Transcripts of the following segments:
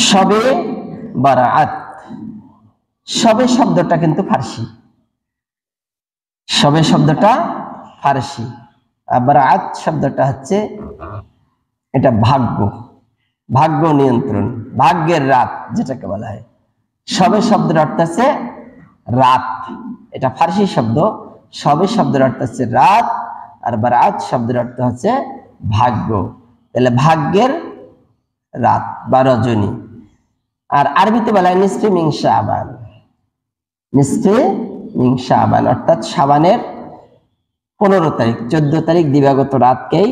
শবে বারাআত, শবে শব্দটা কিন্তু ফার্সি, শবে শব্দটা ফার্সি, আর বারাআত শব্দটা হচ্ছে এটা ভাগ্য, ভাগ্য নিয়ন্ত্রণ, ভাগ্যের রাত যেটাকে বলা হয়। শবে শব্দের অর্থ হচ্ছে রাত, এটা ফার্সি শব্দ। শবে শব্দের অর্থ হচ্ছে রাত, আর বারাআত শব্দের অর্থ হচ্ছে ভাগ্য। তাহলে ভাগ্যের রাত বা রজনী। আর আরবিতে বলা হয় নিসফে মিন শাবান, নিসফে মিন শাবান অর্থাৎ শাবানের 15 তারিখ, 14 তারিখ দিবাগত রাতকেই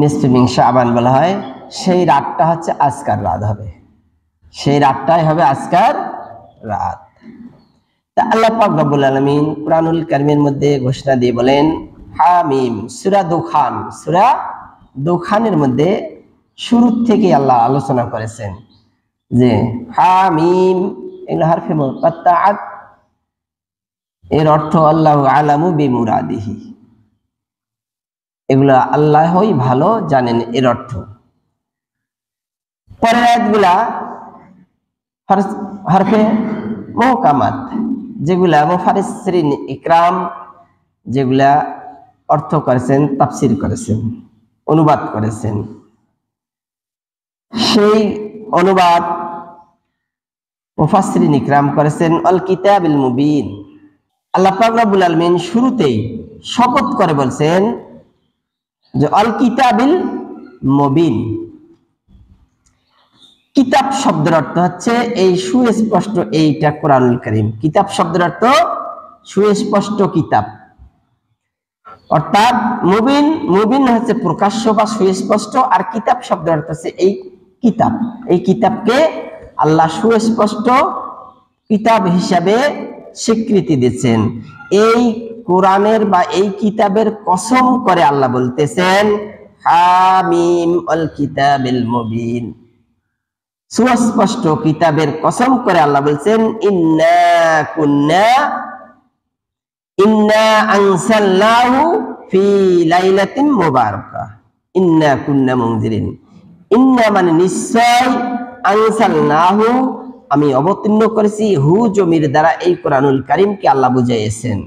নিসফে মিন শাবান বলা হয়। সেই রাতটা হচ্ছে আজকার রাত হবে, সেই রাতটাই হবে আজকার রাত। তা আল্লাহ পাক রব্বুল আলামিন কুরআনুল কারীমের মধ্যে ঘোষণা দিয়ে বলেন হামিম, সূরা দুখান, সূরা দুখানের মধ্যে শুরু থেকে আল্লাহ আলোচনা করেছেন যে হামিম এগুলো হরফে মুকাত্তাআত, এর অর্থ আল্লাহু আলামু বিমুরাদিহি, এগুলা আল্লাহই ভালো জানেন এর অর্থ। পরের আয়াতগুলা হরফে মুহকামাত, যেগুলা মুফাসসিরিন ইকরাম যেগুলা অর্থ করেছেন, তাফসীর করেছেন, অনুবাদ করেছেন, সেই অনুবাদ মুফাসসিরিন ইকরাম করেছেন আল কিতাবিল মুবিন। আল্লাহ পাক রব্বুল আলামিন শুরুতেই শপথ করে বলছেন যে আল কিতাবিল মুবিন। কিতাব শব্দের অর্থ হচ্ছে এই সুস্পষ্ট, এইটা কোরআনুল কারীম। কিতাব শব্দের অর্থ সুস্পষ্ট কিতাব, অর্থাৎ মুবিন, মুবিন হচ্ছে প্রকাশ্য বা সুস্পষ্ট, আর কিতাব শব্দের অর্থ হচ্ছে এই কিতাব। এই কিতাবকে আল্লাহ সুস্পষ্ট কিতাব হিসাবে স্বীকৃতি দিচ্ছেন। এই কোরআনের বা এই কিতাবের কসম করে আল্লাহ বলতেছেন হামিম আল কিতাবিল মুবিন, সুস্পষ্ট কিতাবের কসম করে আল্লাহ বলছেন ইন্না আনসালনাহু ফি লাইলাতিন মুবারাকাহ ইন্না কুন্না মুনজিরিন। ইন্না মানে নিশ্চয়, আনসালনাহু আমি অবতীর্ণ করেছি, হু জমির দ্বারা এই কোরআনুল কারীমকে আল্লাহ বুঝাইয়েছেন।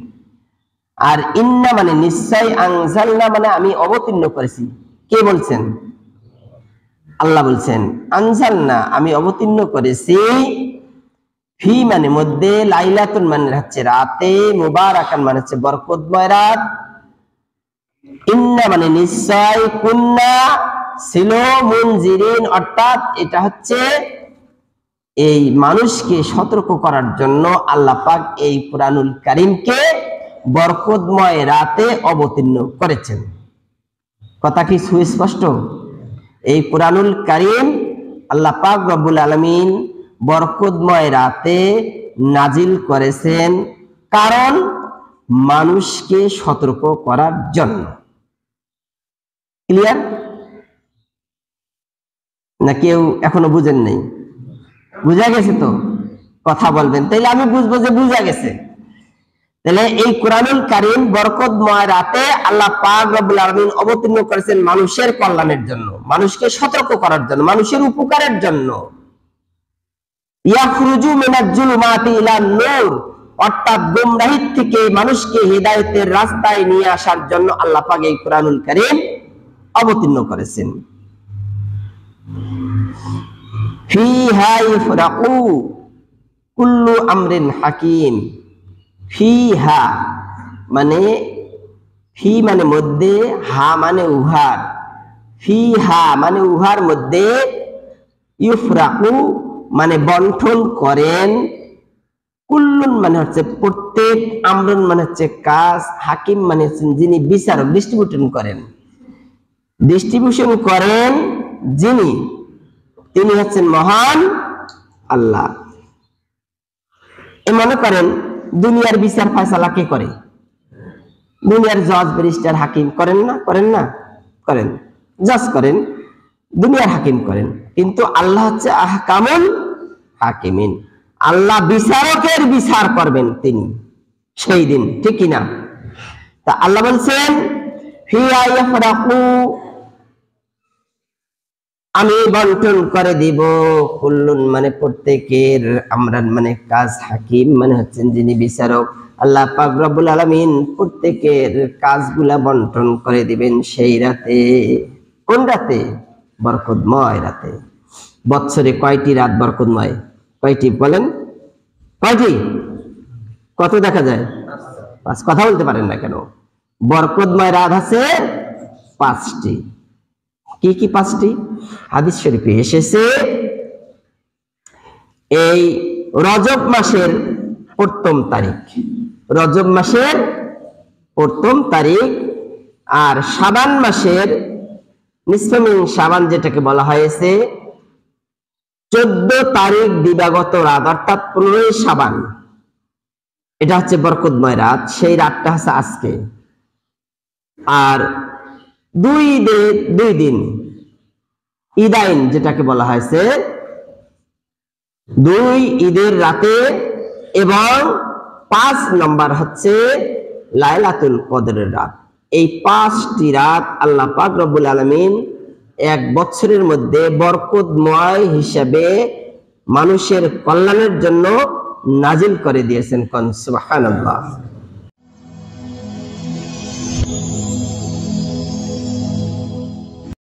আর ইন্না মানে নিশ্চয়, আনসালনা মানে আমি অবতীর্ণ করেছি। কে বলছেন? আল্লাহ বলছেন আনজালনা আমি অবতীর্ণ করেছি, ফি মানে মধ্যে, লাইলাতুন মানে হচ্ছে রাতে, মুবারাকান মানে হচ্ছে বরকতময় রাত, ইন্না মানে নিশ্চয়, কুন্না ছিল, মুনজিরিন অর্থাৎ এটা হচ্ছে এই মানুষকে সতর্ক করার জন্য আল্লাহ পাক এই কোরআনুল কারীমকে বরকতময় রাতে অবতীর্ণ করেছেন। কথা কি সুস্পষ্ট? এই কোরআনুল কারীম আল্লাহ পাক রব্বুল আলামিন বরকতময় রাতে নাজিল করেছেন, কারণ মানুষকে সতর্ক করার জন্য। ক্লিয়ার না? কেউ এখনো বুঝেন নাই? বুঝা গেছে তো? কথা বলবেন, তাইলে আমি বুঝবো যে বুঝা গেছে। তাহলে এই কোরআনুল কারীম বরকতময় রাতে আল্লাহ পাক রব্বুল আলামিন অবতীর্ণ করেছেন মানুষের কল্যাণের জন্য, মানুষকে সতর্ক করার জন্য, মানুষের উপকারের জন্য। ইয়াখরুজু মিনাজ জুলুমাতি ইলান নূর অর্থাৎ গুমরাহি থেকে মানুষকে হিদায়াতের রাস্তায় নিয়ে আসার জন্য আল্লাহ পাক এই কোরআনুল কারীম অবতীর্ণ করেছেন। ফিহা ইফরাকু কুল্লু আমরিন হাকিম। ফিহা মানে, ফি মানে মধ্যে, হা মানে উহার, ফিহা মানে উহার মধ্যে, ইফরাকু মানে বন্টন করেন, কুল্লুন মানে হচ্ছে প্রত্যেক, আমরুন মানে হচ্ছে কাজ, হাকিম মানে হচ্ছেন যিনি বিচারক, ডিস্ট্রিবিউশন করেন যিনি, তিনি হচ্ছেন মহান আল্লাহ। মনে করেন দুনিয়ার বিচার ফয়সালা কে করে? দুনিয়ার জজ, ব্যারিস্টার, হাকিম করেন না? করেন। জজ করেন, দুনিয়ার হাকিম করেন, কিন্তু আল্লাহ হচ্ছে আহকামুল হাকিমিন। আল্লাহ বিচারকের বিচার করবেন তিনি সেই দিন, ঠিক কিনা? তা আল্লাহ বলছেন ফিয়া ইয়াফরাকু, আমি বন্টন করে দিব। কুল্লুন মানে প্রত্যেকের, আমরান মানে কাজ, হাকিম মানে হচ্ছেন যিনি বিচারক। আল্লাহ পাক রব্বুল আলামিন প্রত্যেকের কাজগুলা বন্টন করে দিবেন সেই রাতে। কোন রাতে? বরকতময় রাতে। বৎসরে কয়টি রাত বরকতময়? কয়টি বলেন? কয়টি? কত দেখা যায়? পাঁচ। কথা বলতে পারেন না কেন? বরকতময় রাত আছে পাঁচটি। কি কি পাঁচটি? হাদিস শরীফে এসেছে, এই রজব মাসের প্রথম তারিখ, রজব মাসের প্রথম তারিখ, আর শাবান মাসের নিসফে মিন শাবান যেটাকে বলা হয়েছে 14 তারিখ দিবাগত রাত, অর্থাৎ 15 শাবান, এটা হচ্ছে বরকতময় রাত। সেই রাতটা হচ্ছে আজকে। আর দুই দিন ঈদাইন যেটাকে বলা হয়েছে, দুই ঈদের রাতে, এবং 5 নম্বর হচ্ছে লাইলাতুল কদরের রাত। এই 5টি রাত আল্লাহ পাক রব্বুল আলামিন এক বছরের মধ্যে বরকতময় হিসাবে মানুষের কল্যাণের জন্য নাজিল করে দিয়েছেন। কোন সুবহানাল্লাহ।